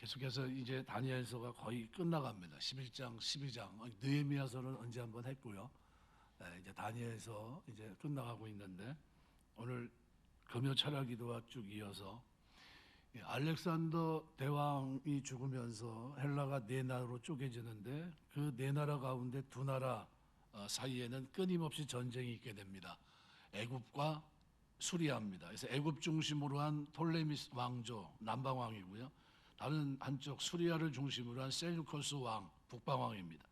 계속해서 이제 다니엘서가 거의 끝나갑니다. 11장, 12장. 느헤미야서는 언제 한번 했고요. 이제 다니엘서 이제 끝나가고 있는데 오늘 금요 철야 기도와 쭉 이어서 알렉산더 대왕이 죽으면서 헬라가 네 나라로 쪼개지는데 그 네 나라 가운데 두 나라 사이에는 끊임없이 전쟁이 있게 됩니다. 애굽과 수리아입니다. 그래서 애굽 중심으로 한 톨레미스 왕조 남방왕이고요. 다른 한쪽 수리아를 중심으로 한 셀루커스 왕 북방왕입니다.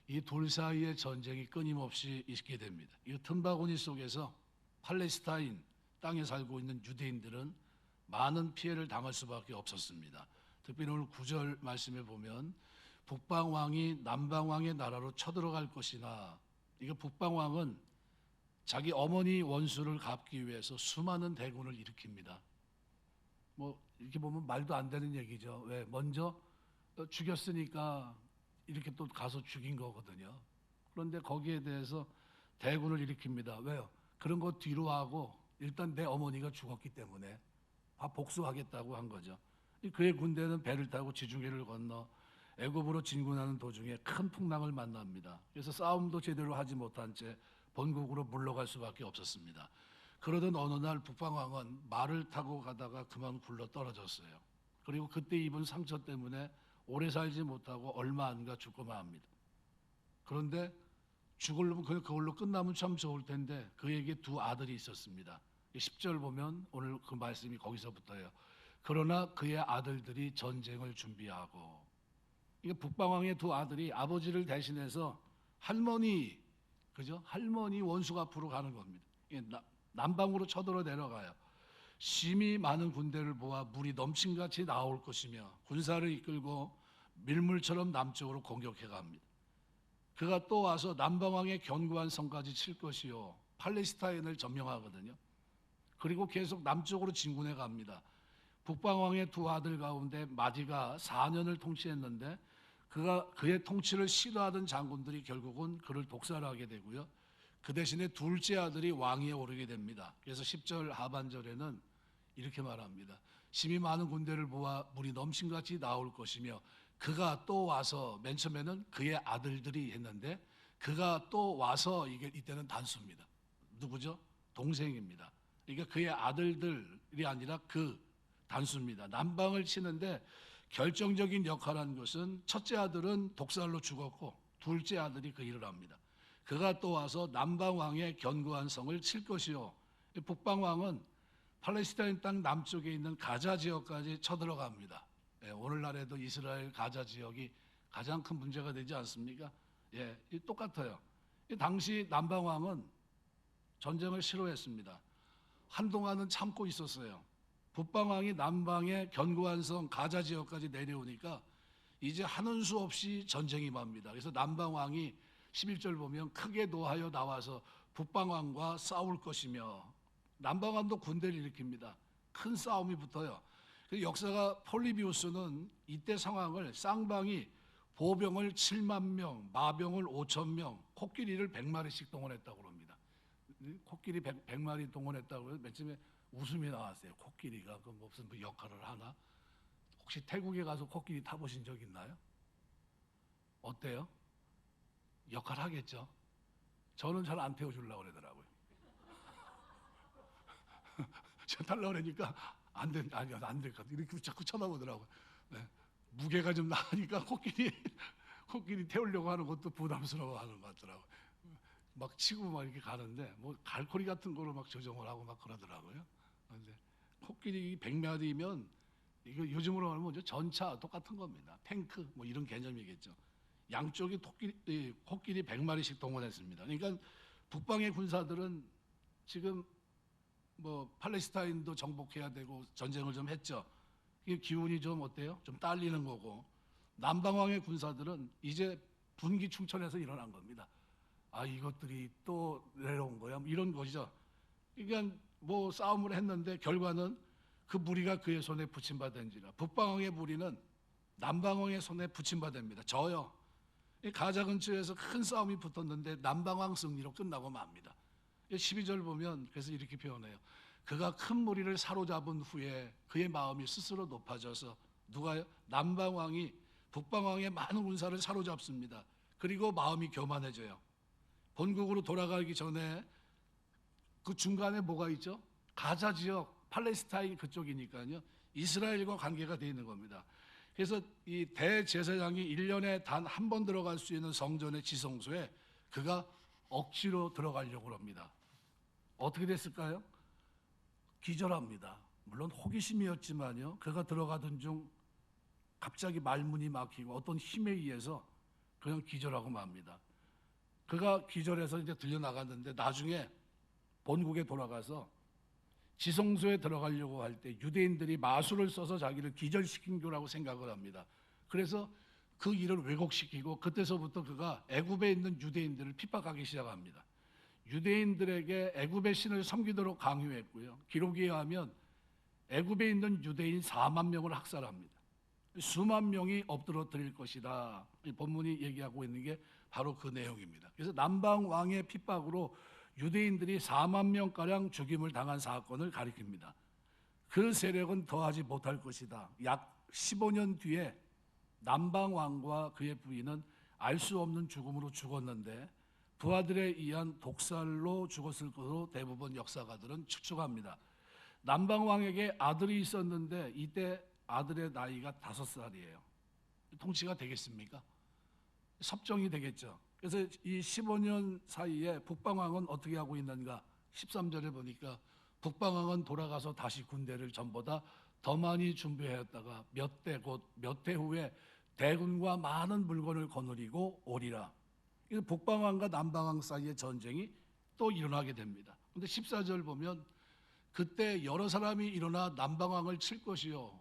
이 둘 사이에 전쟁이 끊임없이 있게 됩니다. 이 틈바구니 속에서 팔레스타인 땅에 살고 있는 유대인들은 많은 피해를 당할 수밖에 없었습니다. 특별히 오늘 9절 말씀에 보면 북방왕이 남방왕의 나라로 쳐들어갈 것이나, 이거 북방왕은 자기 어머니 원수를 갚기 위해서 수많은 대군을 일으킵니다. 뭐 이렇게 보면 말도 안 되는 얘기죠. 왜? 먼저 죽였으니까 이렇게 또 가서 죽인 거거든요. 그런데 거기에 대해서 대군을 일으킵니다. 왜요? 그런 거 뒤로 하고 일단 내 어머니가 죽었기 때문에 복수하겠다고 한 거죠. 그의 군대는 배를 타고 지중해를 건너 애굽으로 진군하는 도중에 큰 풍랑을 만납니다. 그래서 싸움도 제대로 하지 못한 채 본국으로 물러갈 수밖에 없었습니다. 그러던 어느 날 북방왕은 말을 타고 가다가 그만 굴러 떨어졌어요. 그리고 그때 입은 상처 때문에 오래 살지 못하고 얼마 안 가 죽고만 합니다. 그런데 죽으려면 그걸로 끝나면 참 좋을 텐데 그에게 두 아들이 있었습니다. 10절 보면 오늘 그 말씀이 거기서부터예요. 그러나 그의 아들들이 전쟁을 준비하고, 이게 북방왕의 두 아들이 아버지를 대신해서 할머니, 그죠? 할머니 원수 앞으로 가는 겁니다. 남방으로 쳐들어 내려가요. 심히 많은 군대를 모아 물이 넘친같이 나올 것이며 군사를 이끌고 밀물처럼 남쪽으로 공격해 갑니다. 그가 또 와서 남방왕의 견고한 성까지 칠 것이요 팔레스타인을 점령하거든요. 그리고 계속 남쪽으로 진군해 갑니다. 북방왕의 두 아들 가운데 마디가 4년을 통치했는데 그의 통치를 싫어하던 장군들이 결국은 그를 독살하게 되고요. 그 대신에 둘째 아들이 왕위에 오르게 됩니다. 그래서 10절 하반절에는 이렇게 말합니다. 심히 많은 군대를 모아 물이 넘친같이 나올 것이며 그가 또 와서, 맨 처음에는 그의 아들들이 했는데 그가 또 와서, 이게 이때는 단수입니다. 누구죠? 동생입니다. 그러니까 그의 아들들이 아니라 그 단수입니다. 남방을 치는데 결정적인 역할을 한 것은 첫째 아들은 독살로 죽었고 둘째 아들이 그 일을 합니다. 그가 또 와서 남방왕의 견고한 성을 칠 것이요 북방왕은 팔레스타인 땅 남쪽에 있는 가자 지역까지 쳐들어갑니다. 오늘날에도 이스라엘 가자 지역이 가장 큰 문제가 되지 않습니까? 똑같아요. 당시 남방왕은 전쟁을 싫어했습니다. 한동안은 참고 있었어요. 북방왕이 남방의 견고한 성 가자 지역까지 내려오니까 이제 하는 수 없이 전쟁이 맙니다. 그래서 남방왕이 11절 보면 크게 노하여 나와서 북방왕과 싸울 것이며, 남방왕도 군대를 일으킵니다. 큰 싸움이 붙어요. 역사가 폴리비우스는 이때 상황을 쌍방이 보병을 7만 명, 마병을 5천 명, 코끼리를 100마리씩 동원했다고 합니다. 코끼리 100마리 동원했다고 해서 맨 처음에 웃음이 나왔어요. 코끼리가 그 무슨 역할을 하나? 혹시 태국에 가서 코끼리 타보신 적 있나요? 어때요? 역할 하겠죠? 저는 잘 안 태워주려고 그러더라고요. 저 타려고 그러니까 안 될 것 같아요. 이렇게 자꾸 쳐다보더라고요. 네. 무게가 좀 나니까 코끼리 태우려고 하는 것도 부담스러워 하는 것 같더라고요. 막 치고 막 이렇게 가는데 뭐 갈고리 같은 거로 막 조정을 하고 막 그러더라고요. 그런데 코끼리 100마리면 이거 요즘으로 말하면 전차 똑같은 겁니다. 탱크 뭐 이런 개념이겠죠. 양쪽이 코끼리 100마리씩 동원했습니다. 그러니까 북방의 군사들은 지금 뭐 팔레스타인도 정복해야 되고 전쟁을 좀 했죠. 기운이 좀 어때요? 좀 딸리는 거고, 남방왕의 군사들은 이제 분기 충천에서 일어난 겁니다. 아, 이것들이 또 내려온 거야, 뭐 이런 것이죠. 그러니까 뭐 싸움을 했는데 결과는 그 무리가 그의 손에 붙임받은지라, 북방왕의 무리는 남방왕의 손에 붙임받습니다. 져요. 가자 근처에서 큰 싸움이 붙었는데 남방왕 승리로 끝나고 맙니다. 12절 보면 그래서 이렇게 표현해요. 그가 큰 무리를 사로잡은 후에 그의 마음이 스스로 높아져서 누가요? 남방왕이 북방왕의 많은 군사를 사로잡습니다. 그리고 마음이 교만해져요. 본국으로 돌아가기 전에 그 중간에 뭐가 있죠? 가자 지역, 팔레스타인 그쪽이니까요. 이스라엘과 관계가 되어 있는 겁니다. 그래서 이 대제사장이 1년에 단 한 번 들어갈 수 있는 성전의 지성소에 그가 억지로 들어가려고 합니다. 어떻게 됐을까요? 기절합니다. 물론 호기심이었지만요. 그가 들어가던 중 갑자기 말문이 막히고 어떤 힘에 의해서 그냥 기절하고 맙니다. 그가 기절해서 이제 들려나갔는데 나중에 본국에 돌아가서 지성소에 들어가려고 할 때 유대인들이 마술을 써서 자기를 기절시킨 거라고 생각을 합니다. 그래서 그 일을 왜곡시키고 그때서부터 그가 애굽에 있는 유대인들을 핍박하기 시작합니다. 유대인들에게 애굽의 신을 섬기도록 강요했고요. 기록에 의하면 애굽에 있는 유대인 4만 명을 학살합니다. 수만 명이 엎드러뜨릴 것이다. 이 본문이 얘기하고 있는 게 바로 그 내용입니다. 그래서 남방 왕의 핍박으로 유대인들이 4만 명가량 죽임을 당한 사건을 가리킵니다. 그 세력은 더하지 못할 것이다. 약 15년 뒤에 남방 왕과 그의 부인은 알 수 없는 죽음으로 죽었는데 부하들에 의한 독살로 죽었을 것으로 대부분 역사가들은 추측합니다. 남방 왕에게 아들이 있었는데 이때 아들의 나이가 5살이에요. 통치가 되겠습니까? 섭정이 되겠죠. 그래서 이 15년 사이에 북방왕은 어떻게 하고 있는가? 13절에 보니까 북방왕은 돌아가서 다시 군대를 전보다 더 많이 준비하였다가 몇 대 후에 대군과 많은 물건을 거느리고 오리라. 북방왕과 남방왕 사이의 전쟁이 또 일어나게 됩니다. 그런데 14절 보면 그때 여러 사람이 일어나 남방왕을 칠 것이요.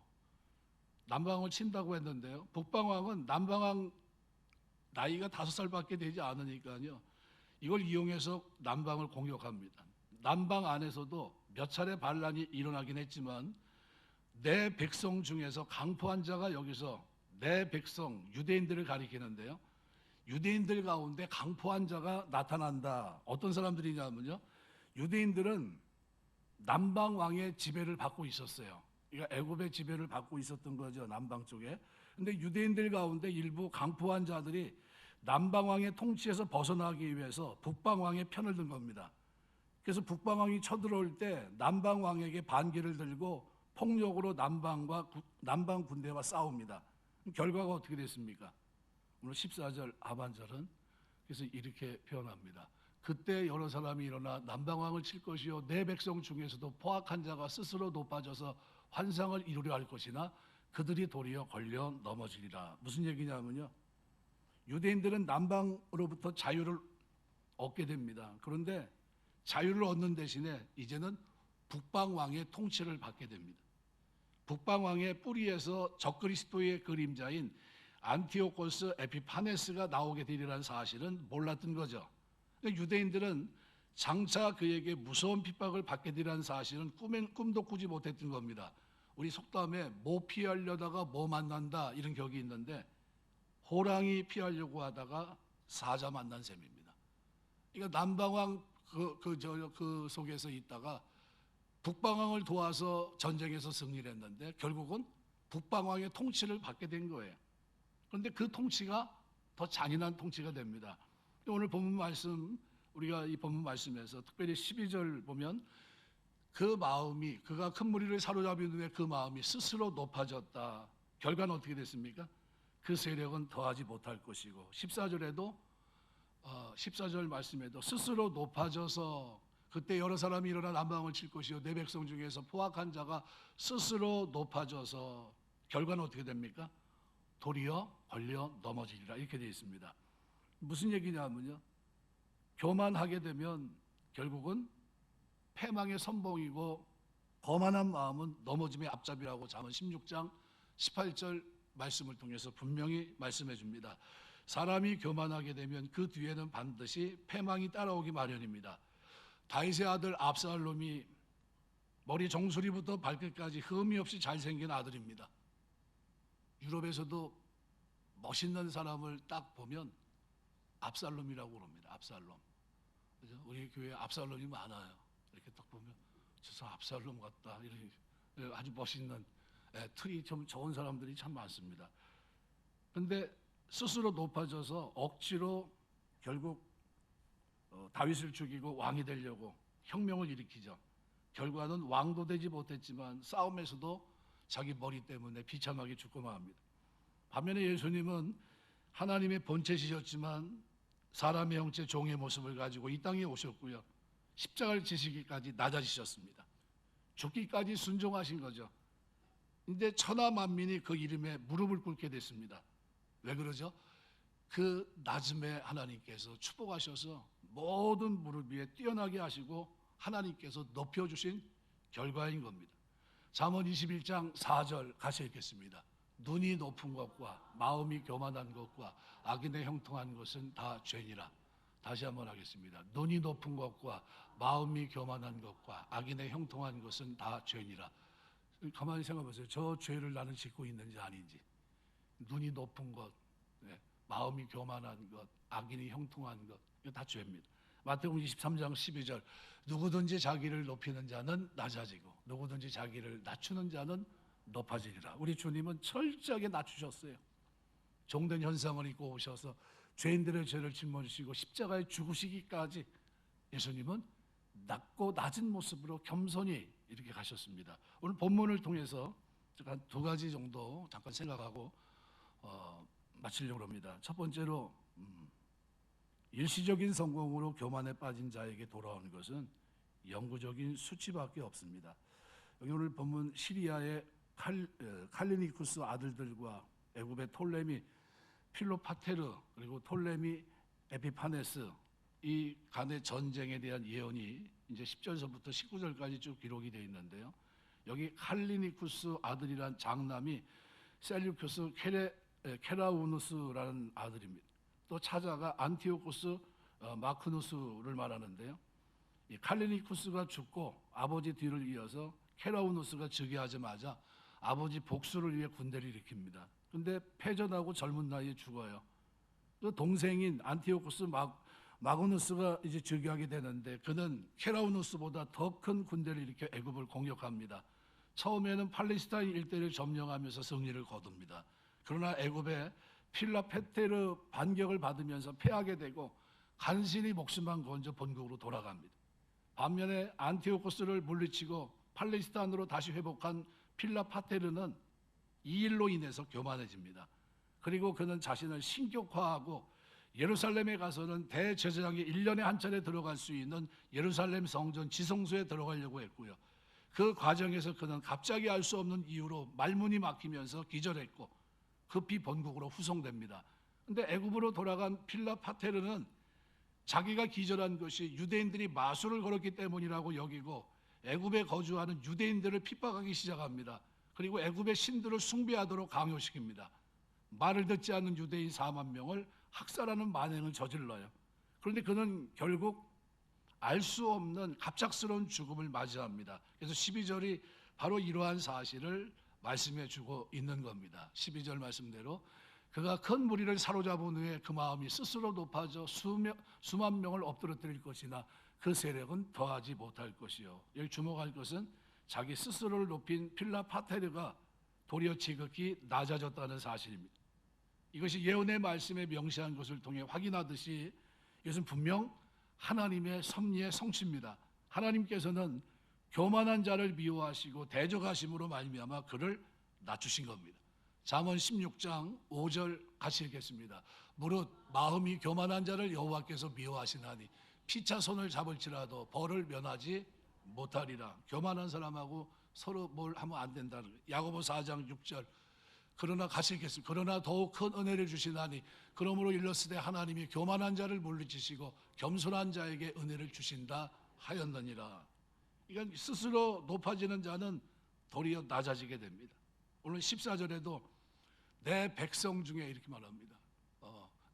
남방왕을 친다고 했는데요. 북방왕은 남방왕 나이가 5살밖에 되지 않으니까요. 이걸 이용해서 남방을 공격합니다. 남방 안에서도 몇 차례 반란이 일어나긴 했지만 내 백성 중에서 강포한 자가 여기서 내 백성 유대인들을 가리키는데요. 유대인들 가운데 강포한 자가 나타난다. 어떤 사람들이냐면요. 유대인들은 남방 왕의 지배를 받고 있었어요. 그러니까 애굽의 지배를 받고 있었던 거죠. 남방 쪽에. 근데 유대인들 가운데 일부 강포한 자들이 남방 왕의 통치에서 벗어나기 위해서 북방 왕의 편을 든 겁니다. 그래서 북방 왕이 쳐들어올 때 남방 왕에게 반기를 들고 폭력으로 남방 군대와 싸웁니다. 결과가 어떻게 됐습니까? 오늘 14절 하반절은 그래서 이렇게 표현합니다. 그때 여러 사람이 일어나 남방왕을 칠 것이요 내 백성 중에서도 포악한 자가 스스로 높아져서 환상을 이루려 할 것이나 그들이 도리어 걸려 넘어지리라. 무슨 얘기냐면요. 유대인들은 남방으로부터 자유를 얻게 됩니다. 그런데 자유를 얻는 대신에 이제는 북방왕의 통치를 받게 됩니다. 북방왕의 뿌리에서 적그리스도의 그림자인 안티오코스 에피파네스가 나오게 되리라는 사실은 몰랐던 거죠. 유대인들은 장차 그에게 무서운 핍박을 받게 되리라는 사실은 꿈도 꾸지 못했던 겁니다. 우리 속담에 뭐 피하려다가 뭐 만난다 이런 격이 있는데 호랑이 피하려고 하다가 사자 만난 셈입니다. 그러니까 남방왕 그 속에서 있다가 북방왕을 도와서 전쟁에서 승리를 했는데 결국은 북방왕의 통치를 받게 된 거예요. 그런데 그 통치가 더 잔인한 통치가 됩니다. 오늘 본문 말씀, 우리가 이 본문 말씀에서 특별히 12절 보면 그 마음이, 그가 큰 무리를 사로잡은 후에 그 마음이 스스로 높아졌다. 결과는 어떻게 됐습니까? 그 세력은 더하지 못할 것이고 14절에도 14절 말씀에도 스스로 높아져서 그때 여러 사람이 일어나 남방을 칠 것이요 내 백성 중에서 포악한 자가 스스로 높아져서 결과는 어떻게 됩니까? 도리어 걸려 넘어지리라 이렇게 되어 있습니다. 무슨 얘기냐면요. 교만하게 되면 결국은 패망의 선봉이고 거만한 마음은 넘어짐의 앞잡이라고 잠언 16장 18절 말씀을 통해서 분명히 말씀해 줍니다. 사람이 교만하게 되면 그 뒤에는 반드시 패망이 따라오기 마련입니다. 다윗의 아들 압살롬이 머리 정수리부터 발끝까지 흠이 없이 잘생긴 아들입니다. 유럽에서도 멋있는 사람을 딱 보면 압살롬이라고 그럽니다. 압살롬. 그죠? 우리 교회에 압살롬이 많아요. 이렇게 딱 보면 저 압살롬 같다. 이렇게 아주 멋있는 틀이 좀 좋은 사람들이 참 많습니다. 근데 스스로 높아져서 억지로 결국 다윗을 죽이고 왕이 되려고 혁명을 일으키죠. 결과는 왕도 되지 못했지만 싸움에서도 자기 머리 때문에 비참하게 죽고 말합니다. 반면에 예수님은 하나님의 본체시셨지만 사람의 형체 종의 모습을 가지고 이 땅에 오셨고요. 십자가를 지시기까지 낮아지셨습니다. 죽기까지 순종하신 거죠. 근데 천하 만민이 그 이름에 무릎을 꿇게 됐습니다. 왜 그러죠? 그 낮음에 하나님께서 축복하셔서 모든 무릎 위에 뛰어나게 하시고 하나님께서 높여주신 결과인 겁니다. 잠언 21장 4절 같이 읽겠습니다. 눈이 높은 것과 마음이 교만한 것과 악인의 형통한 것은 다 죄니라. 다시 한번 하겠습니다. 눈이 높은 것과 마음이 교만한 것과 악인의 형통한 것은 다 죄니라. 가만히 생각해 보세요. 저 죄를 나는 짓고 있는지 아닌지. 눈이 높은 것, 마음이 교만한 것, 악인이 형통한 것, 이거 다 죄입니다. 마태복음 23장 12절 누구든지 자기를 높이는 자는 낮아지고 누구든지 자기를 낮추는 자는 높아지리라. 우리 주님은 철저하게 낮추셨어요. 종된 현상을 입고 오셔서 죄인들의 죄를 짊어지시고 십자가에 죽으시기까지 예수님은 낮고 낮은 모습으로 겸손히 이렇게 가셨습니다. 오늘 본문을 통해서 한 두 가지 정도 잠깐 생각하고 마치려고 합니다. 첫 번째로 일시적인 성공으로 교만에 빠진 자에게 돌아오는 것은 영구적인 수치밖에 없습니다. 여기 오늘 본문 시리아의 칼리니쿠스 아들들과 애굽의 톨레미 필로파테르 그리고 톨레미 에피파네스 이 간의 전쟁에 대한 예언이 이제 10절서부터 19절까지 쭉 기록이 되어 있는데요. 여기 칼리니쿠스 아들이란 장남이 셀류쿠스 케라우누스라는 아들입니다. 또 차자가 안티오코스 마크누스를 말하는데요. 이 칼리니쿠스가 죽고 아버지 뒤를 이어서 케라우누스가 즉위하자마자 아버지 복수를 위해 군대를 일으킵니다. 그런데 패전하고 젊은 나이에 죽어요. 그 동생인 안티오코스 마그누스가 이제 즉위하게 되는데 그는 케라우누스보다 더 큰 군대를 일으켜 애굽을 공격합니다. 처음에는 팔레스타인 일대를 점령하면서 승리를 거둡니다. 그러나 애굽의 필라페테르 반격을 받으면서 패하게 되고 간신히 목숨만 건져 본국으로 돌아갑니다. 반면에 안티오코스를 물리치고 팔레스타인으로 다시 회복한 필라파테르는 이 일로 인해서 교만해집니다. 그리고 그는 자신을 신격화하고 예루살렘에 가서는 대제사장이 1년에 한 차례 들어갈 수 있는 예루살렘 성전 지성소에 들어가려고 했고요. 그 과정에서 그는 갑자기 알 수 없는 이유로 말문이 막히면서 기절했고 급히 본국으로 후송됩니다. 그런데 애굽으로 돌아간 필라파테르는 자기가 기절한 것이 유대인들이 마술을 걸었기 때문이라고 여기고 애굽에 거주하는 유대인들을 핍박하기 시작합니다. 그리고 애굽의 신들을 숭배하도록 강요시킵니다. 말을 듣지 않는 유대인 4만 명을 학살하는 만행을 저질러요. 그런데 그는 결국 알 수 없는 갑작스러운 죽음을 맞이합니다. 그래서 12절이 바로 이러한 사실을 말씀해 주고 있는 겁니다. 12절 말씀대로 그가 큰 무리를 사로잡은 후에 그 마음이 스스로 높아져 수만 명을 엎드러뜨릴 것이나 그 세력은 더하지 못할 것이요. 여기 주목할 것은 자기 스스로를 높인 필라파테르가 도리어 지극히 낮아졌다는 사실입니다. 이것이 예언의 말씀에 명시한 것을 통해 확인하듯이 이것은 분명 하나님의 섭리의 성취입니다. 하나님께서는 교만한 자를 미워하시고 대적하심으로 말미암아 그를 낮추신 겁니다. 잠언 16장 5절 같이 읽겠습니다. 무릇 마음이 교만한 자를 여호와께서 미워하시나니 피차 손을 잡을지라도 벌을 면하지 못하리라. 교만한 사람하고 서로 뭘 하면 안 된다는 거예요. 야고보 4장 6절 그러나 같이 읽겠습니다. 그러나 더욱 큰 은혜를 주시나니 그러므로 일러스되 하나님이 교만한 자를 물리치시고 겸손한 자에게 은혜를 주신다 하였느니라. 이건 스스로 높아지는 자는 도리어 낮아지게 됩니다. 오늘 14절에도 내 백성 중에 이렇게 말합니다.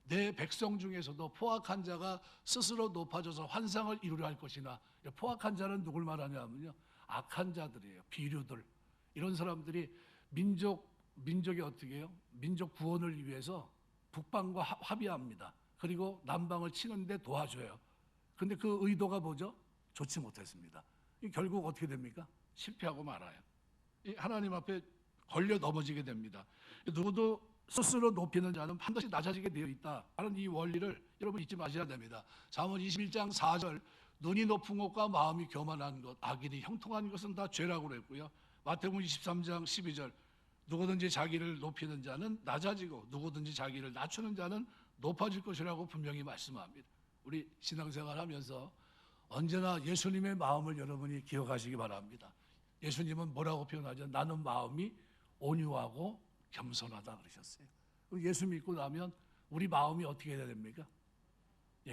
내 백성 중에서도 포악한 자가 스스로 높아져서 환상을 이루려 할 것이나 포악한 자는 누굴 말하냐면요. 악한 자들이에요. 비류들. 이런 사람들이 민족이 어떻게 해요? 민족 구원을 위해서 북방과 합의합니다. 그리고 남방을 치는데 도와줘요. 그런데 그 의도가 뭐죠? 좋지 못했습니다. 결국 어떻게 됩니까? 실패하고 말아요. 하나님 앞에 걸려 넘어지게 됩니다. 누구도 스스로 높이는 자는 반드시 낮아지게 되어 있다 하는 이 원리를 여러분 잊지 마셔야 됩니다. 잠언 21장 4절 눈이 높은 것과 마음이 교만한 것, 악인이 형통한 것은 다 죄라고 그랬고요. 마태복음 23장 12절 누구든지 자기를 높이는 자는 낮아지고 누구든지 자기를 낮추는 자는 높아질 것이라고 분명히 말씀합니다. 우리 신앙생활하면서 언제나 예수님의 마음을 여러분이 기억하시기 바랍니다. 예수님은 뭐라고 표현하죠? 나는 마음이 온유하고 겸손하다 그러셨어요. 예수 믿고 나면 우리 마음이 어떻게 해야 됩니까?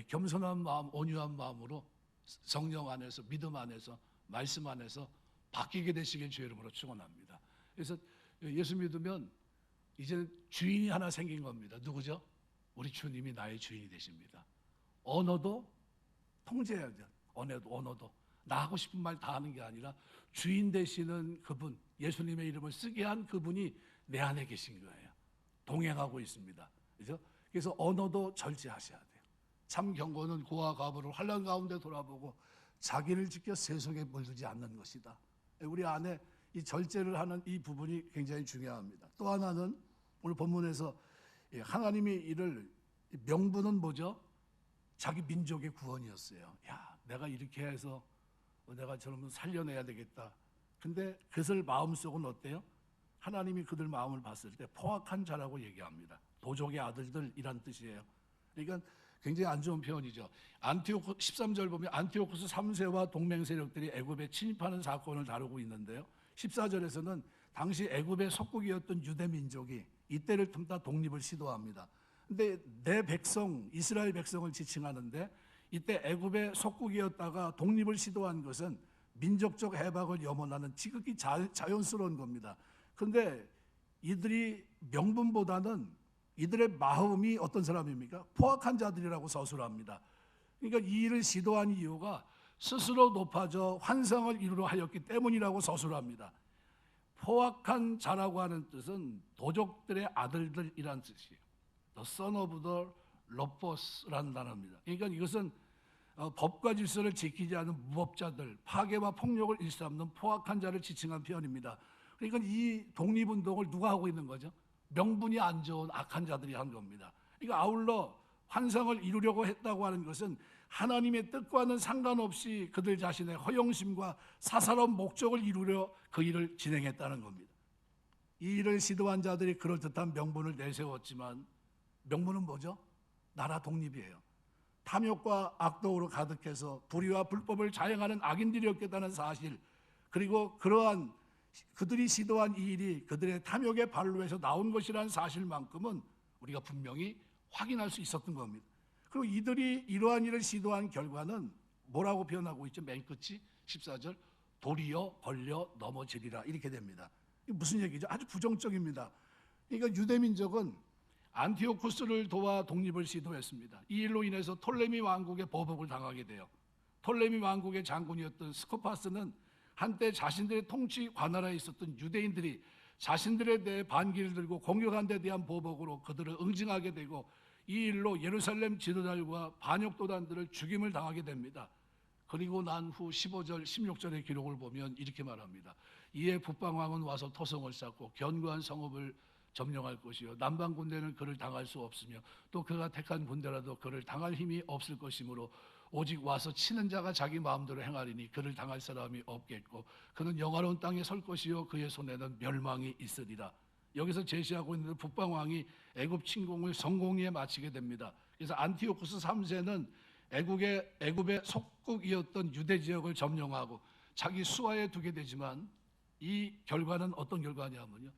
겸손한 마음, 온유한 마음으로 성령 안에서, 믿음 안에서, 말씀 안에서 바뀌게 되시길 주의 이름으로 축원합니다. 그래서 예수 믿으면 이제 주인이 하나 생긴 겁니다. 누구죠? 우리 주님이 나의 주인이 되십니다. 언어도 통제해야 돼요. 언어도 나 하고 싶은 말 다 하는 게 아니라 주인 되시는 그분, 예수님의 이름을 쓰게 한 그분이 내 안에 계신 거예요. 동행하고 있습니다. 그죠? 그래서 언어도 절제하셔야 돼요. 참 경고는 고와 과부를 환난 가운데 돌아보고 자기를 지켜 세속에 물들지 않는 것이다. 우리 안에 이 절제를 하는 이 부분이 굉장히 중요합니다. 또 하나는 오늘 본문에서 하나님이 이를 명분은 뭐죠? 자기 민족의 구원이었어요. 야, 내가 이렇게 해서 내가 저놈을 살려내야 되겠다. 근데 그들 마음속은 어때요? 하나님이 그들 마음을 봤을 때 포악한 자라고 얘기합니다. 도적의 아들들이란 뜻이에요. 그러니까 굉장히 안 좋은 표현이죠. 13절 보면 안티오쿠스 3세와 동맹 세력들이 애굽에 침입하는 사건을 다루고 있는데요. 14절에서는 당시 애굽의 속국이었던 유대 민족이 이때를 틈타 독립을 시도합니다. 근데 내 백성, 이스라엘 백성을 지칭하는데 이때 애굽의 속국이었다가 독립을 시도한 것은 민족적 해박을 염원하는 지극히 자연스러운 겁니다. 그런데 이들이 명분보다는 이들의 마음이 어떤 사람입니까? 포악한 자들이라고 서술합니다. 그러니까 이 일을 시도한 이유가 스스로 높아져 환상을 이루려 하였기 때문이라고 서술합니다. 포악한 자라고 하는 뜻은 도적들의 아들들이란 뜻이에요. The son of the loppos라는 단어입니다. 그러니까 이것은 법과 질서를 지키지 않은 무법자들, 파괴와 폭력을 일삼는 포악한 자를 지칭한 표현입니다. 그러니까 이 독립운동을 누가 하고 있는 거죠? 명분이 안 좋은 악한 자들이 한 겁니다. 그러니까 아울러 환상을 이루려고 했다고 하는 것은 하나님의 뜻과는 상관없이 그들 자신의 허영심과 사사로운 목적을 이루려 그 일을 진행했다는 겁니다. 이 일을 시도한 자들이 그럴듯한 명분을 내세웠지만 명분은 뭐죠? 나라 독립이에요. 탐욕과 악독으로 가득해서 불의와 불법을 자행하는 악인들이었겠다는 사실, 그리고 그러한 그들이 시도한 이 일이 그들의 탐욕의 발로에서 나온 것이라는 사실만큼은 우리가 분명히 확인할 수 있었던 겁니다. 그리고 이들이 이러한 일을 시도한 결과는 뭐라고 표현하고 있죠? 맨 끝이 14절 도리어 벌려 넘어지리라 이렇게 됩니다. 이게 무슨 얘기죠? 아주 부정적입니다. 그러니까 유대민족은 안티오쿠스를 도와 독립을 시도했습니다. 이 일로 인해서 톨레미 왕국의 보복을 당하게 돼요. 톨레미 왕국의 장군이었던 스코파스는 한때 자신들의 통치 관할에 있었던 유대인들이 자신들에 대해 반기를 들고 공격한 데 대한 보복으로 그들을 응징하게 되고 이 일로 예루살렘 지도자들과 반역도단들을 죽임을 당하게 됩니다. 그리고 난 후 15절, 16절의 기록을 보면 이렇게 말합니다. 이에 북방왕은 와서 토성을 쌓고 견고한 성읍을 점령할 것이요 남방 군대는 그를 당할 수 없으며 또 그가 택한 군대라도 그를 당할 힘이 없을 것이므로 오직 와서 치는 자가 자기 마음대로 행하리니 그를 당할 사람이 없겠고 그는 영화로운 땅에 설 것이요 그의 손에는 멸망이 있으리라. 여기서 제시하고 있는 북방왕이 애굽 침공을 성공리에 마치게 됩니다. 그래서 안티오쿠스 3세는 애굽의 속국이었던 유대 지역을 점령하고 자기 수하에 두게 되지만 이 결과는 어떤 결과냐면요,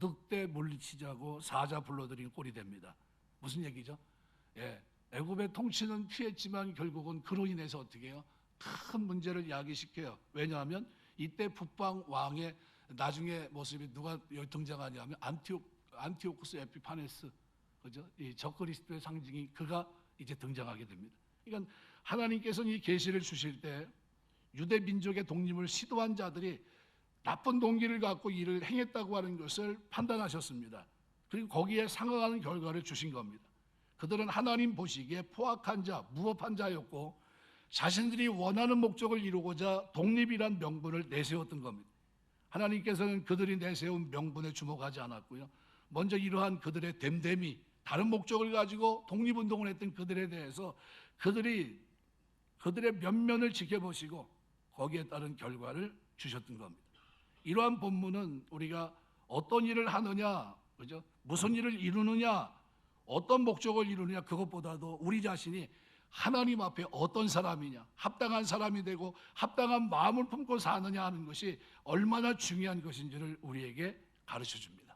늑대 물리치자고 사자 불러들인 꼴이 됩니다. 무슨 얘기죠? 애굽의 통치는 피했지만 결국은 그로 인해서 어떻게 해요? 큰 문제를 야기시켜요. 왜냐하면 이때 북방 왕의 나중에 모습이 누가 여기 등장하냐면 안티오쿠스 에피파네스, 그죠? 이 적그리스도의 상징이 그가 이제 등장하게 됩니다. 그러니까 하나님께서는 이 계시를 주실 때 유대 민족의 독립을 시도한 자들이 나쁜 동기를 갖고 일을 행했다고 하는 것을 판단하셨습니다. 그리고 거기에 상응하는 결과를 주신 겁니다. 그들은 하나님 보시기에 포악한 자, 무법한 자였고 자신들이 원하는 목적을 이루고자 독립이란 명분을 내세웠던 겁니다. 하나님께서는 그들이 내세운 명분에 주목하지 않았고요. 먼저 이러한 그들의 됨됨이, 다른 목적을 가지고 독립운동을 했던 그들에 대해서 그들의 면면을 지켜보시고 거기에 따른 결과를 주셨던 겁니다. 이러한 본문은 우리가 어떤 일을 하느냐, 그죠? 무슨 일을 이루느냐, 어떤 목적을 이루느냐, 그것보다도 우리 자신이 하나님 앞에 어떤 사람이냐, 합당한 사람이 되고 합당한 마음을 품고 사느냐 하는 것이 얼마나 중요한 것인지를 우리에게 가르쳐 줍니다.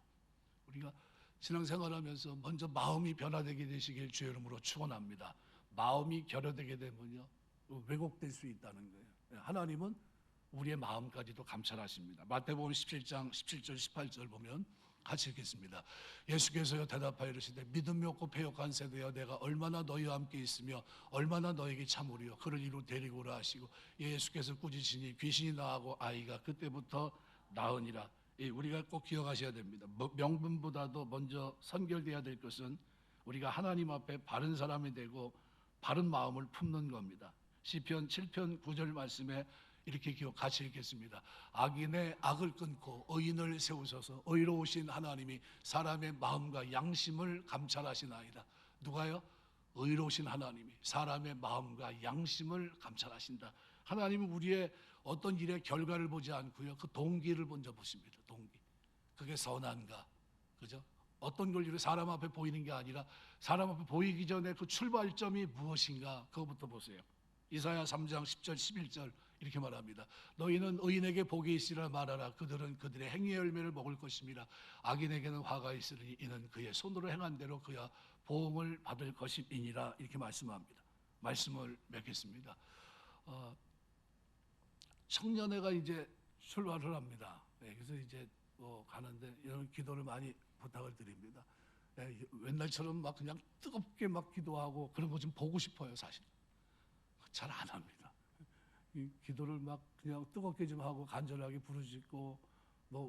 우리가 신앙생활하면서 먼저 마음이 변화되게 되시길 주의 이름으로 축원합니다. 마음이 결여되게 되면요, 왜곡될 수 있다는 거예요. 하나님은 우리의 마음까지도 감찰하십니다. 마태복음 17장 17절 18절 보면 같이 읽겠습니다. 예수께서요 대답하여 이르시되 믿음이 없고 패역한 세대여, 내가 얼마나 너희와 함께 있으며 얼마나 너에게 참으리요. 그를 이로 데리고 오라 하시고 예수께서 꾸짖으시니 귀신이 나가고 아이가 그때부터 나으니라. 우리가 꼭 기억하셔야 됩니다. 명분보다도 먼저 선결돼야 될 것은 우리가 하나님 앞에 바른 사람이 되고 바른 마음을 품는 겁니다. 시편 7편 9절 말씀에 이렇게 같이 읽겠습니다. 악인의 악을 끊고 의인을 세우셔서 의로우신 하나님이 사람의 마음과 양심을 감찰하시나이다. 누가요? 의로우신 하나님이 사람의 마음과 양심을 감찰하신다. 하나님은 우리의 어떤 일의 결과를 보지 않고요, 그 동기를 먼저 보십니다. 동기. 그게 선한가, 그죠? 어떤 걸 이루 사람 앞에 보이는 게 아니라 사람 앞에 보이기 전에 그 출발점이 무엇인가, 그거부터 보세요. 이사야 3장 10절 11절 이렇게 말합니다. 너희는 의인에게 복이 있으리라 말하라. 그들은 그들의 행위의 열매를 먹을 것입니다. 악인에게는 화가 있으니 이는 그의 손으로 행한 대로 그야 보응을 받을 것임이니라. 이렇게 말씀합니다. 말씀을 맺겠습니다. 청년회가 이제 출발을 합니다. 그래서 이제 가는데 이런 기도를 많이 부탁을 드립니다. 옛날처럼 막 그냥 뜨겁게 막 기도하고 그런 거 좀 보고 싶어요, 사실. 잘 안 합니다. 기도를 막 그냥 뜨겁게 좀 하고 간절하게 부르짖고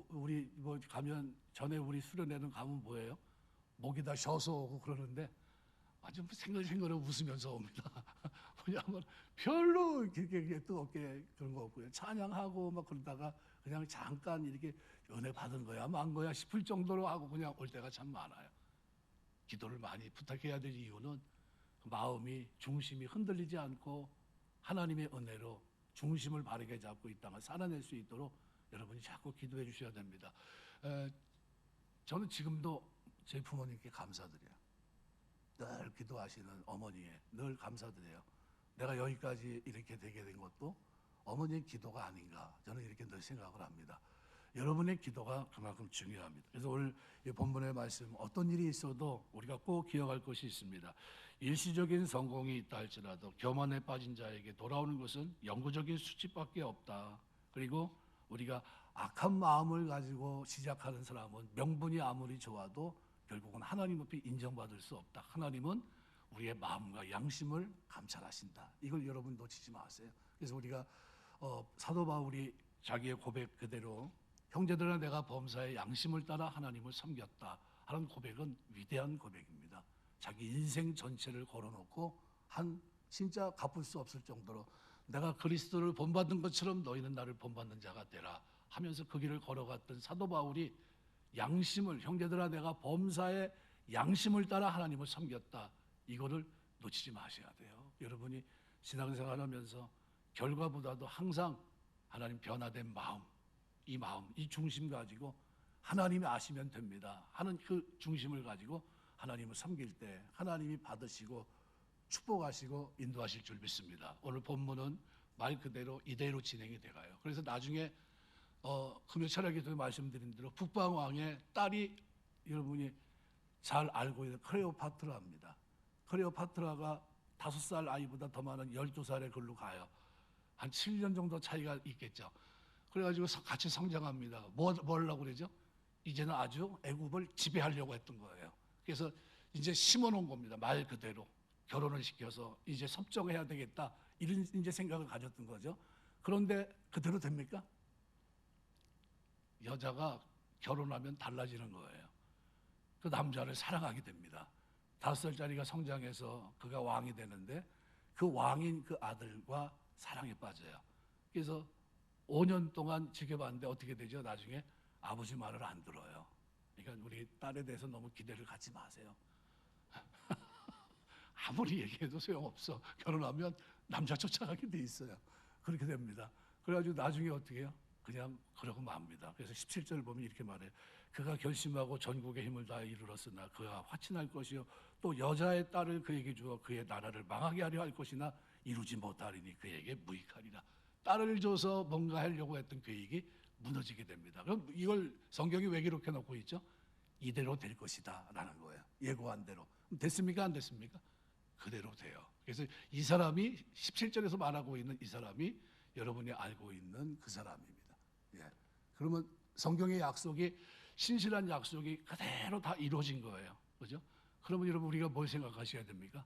우리 가면 전에 우리 수련회는 가면 뭐예요? 목에다 쉬어서 오고 그러는데 아주 생글생글 웃으면서 옵니다. 왜냐하면 별로 이렇게 뜨겁게 그런 거 없고요. 찬양하고 막 그러다가 그냥 잠깐 이렇게 은혜 받은 거야 만 거야 싶을 정도로 하고 그냥 올 때가 참 많아요. 기도를 많이 부탁해야 될 이유는 마음이 중심이 흔들리지 않고 하나님의 은혜로 중심을 바르게 잡고 이 땅을 살아낼 수 있도록 여러분이 자꾸 기도해 주셔야 됩니다. 저는 지금도 제 부모님께 감사드려요. 늘 기도하시는 어머니에 늘 감사드려요. 내가 여기까지 이렇게 되게 된 것도 어머니의 기도가 아닌가, 저는 이렇게 늘 생각을 합니다. 여러분의 기도가 그만큼 중요합니다. 그래서 오늘 이 본문의 말씀, 어떤 일이 있어도 우리가 꼭 기억할 것이 있습니다. 일시적인 성공이 있다 할지라도 교만에 빠진 자에게 돌아오는 것은 영구적인 수치밖에 없다. 그리고 우리가 악한 마음을 가지고 시작하는 사람은 명분이 아무리 좋아도 결국은 하나님 앞에 인정받을 수 없다. 하나님은 우리의 마음과 양심을 감찰하신다. 이걸 여러분 놓치지 마세요. 그래서 우리가 사도 바울이 자기의 고백 그대로 형제들아 내가 범사의 양심을 따라 하나님을 섬겼다 하는 고백은 위대한 고백입니다. 자기 인생 전체를 걸어놓고 한 진짜 갚을 수 없을 정도로 내가 그리스도를 본받은 것처럼 너희는 나를 본받는 자가 되라 하면서 그 길을 걸어갔던 사도 바울이 양심을, 형제들아 내가 범사의 양심을 따라 하나님을 섬겼다, 이거를 놓치지 마셔야 돼요. 여러분이 신앙생활하면서 결과보다도 항상 하나님 변화된 마음, 이 중심 가지고 하나님이 아시면 됩니다 하는 그 중심을 가지고 하나님을 섬길 때 하나님이 받으시고 축복하시고 인도하실 줄 믿습니다. 오늘 본문은 말 그대로 이대로 진행이 돼가요. 그래서 나중에 금요 철학에도 말씀드린 대로 북방왕의 딸이 여러분이 잘 알고 있는 클레오파트라입니다. 클레오파트라가 5살 아이보다 더 많은 12살에 글로 가요. 한 7년 정도 차이가 있겠죠. 그래가지고 같이 성장합니다. 뭐 하려고 그러죠? 이제는 아주 애굽을 지배하려고 했던 거예요. 그래서 이제 심어놓은 겁니다. 말 그대로 결혼을 시켜서 이제 섭정해야 되겠다, 이런 이제 생각을 가졌던 거죠. 그런데 그대로 됩니까? 여자가 결혼하면 달라지는 거예요. 그 남자를 사랑하게 됩니다. 5살짜리가 성장해서 그가 왕이 되는데 그 왕인 그 아들과 사랑에 빠져요. 그래서 5년 동안 지켜봤는데 어떻게 되죠? 나중에 아버지 말을 안 들어요. 그러니까 우리 딸에 대해서 너무 기대를 갖지 마세요. 아무리 얘기해도 소용없어. 결혼하면 남자 쫓아가게 돼 있어요. 그렇게 됩니다. 그래가지고 나중에 어떻게 해요? 그냥 그러고 맙니다. 그래서 17절 보면 이렇게 말해요. 그가 결심하고 전국의 힘을 다해 이르렀으나 그가 화친할 것이요 또 여자의 딸을 그에게 주어 그의 나라를 망하게 하려 할 것이나 이루지 못하리니 그에게 무익하리라. 딸을 줘서 뭔가 하려고 했던 계획이 무너지게 됩니다. 그럼 이걸 성경이 왜 기록해 놓고 있죠? 이대로 될 것이다 라는 거예요. 예고한 대로. 됐습니까? 안 됐습니까? 그대로 돼요. 그래서 이 사람이 17절에서 말하고 있는 이 사람이 여러분이 알고 있는 그 사람입니다. 예. 그러면 성경의 약속이 신실한 약속이 그대로 다 이루어진 거예요. 그죠? 그러면 여러분 우리가 뭘 생각하셔야 됩니까?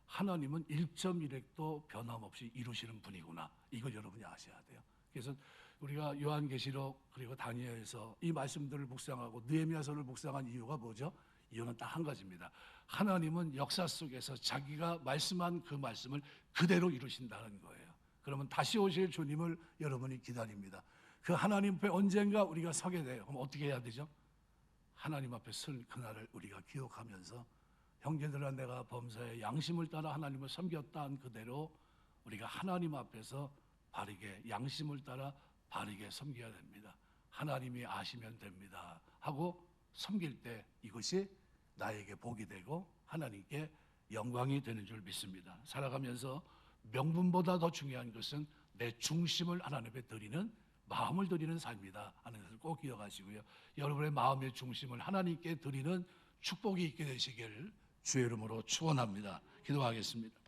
하나님은 1.1획도 변함없이 이루시는 분이구나. 이걸 여러분이 아셔야 돼요. 그래서 우리가 요한계시록 그리고 다니엘서 이 말씀들을 묵상하고 느헤미야서를 묵상한 이유가 뭐죠? 이유는 딱 한 가지입니다. 하나님은 역사 속에서 자기가 말씀한 그 말씀을 그대로 이루신다는 거예요. 그러면 다시 오실 주님을 여러분이 기다립니다. 그 하나님 앞에 언젠가 우리가 서게 돼요. 그럼 어떻게 해야 되죠? 하나님 앞에 설 그날을 우리가 기억하면서 형제들아 내가 범사에 양심을 따라 하나님을 섬겼다 한 그대로 우리가 하나님 앞에서 바르게 양심을 따라 바르게 섬겨야 됩니다. 하나님이 아시면 됩니다 하고 섬길 때 이것이 나에게 복이 되고 하나님께 영광이 되는 줄 믿습니다. 살아가면서 명분보다 더 중요한 것은 내 중심을 하나님 앞에 드리는 마음을 드리는 삶이다 하는 것을 꼭 기억하시고요. 여러분의 마음의 중심을 하나님께 드리는 축복이 있게 되시길 주의 이름으로 축원합니다. 기도하겠습니다.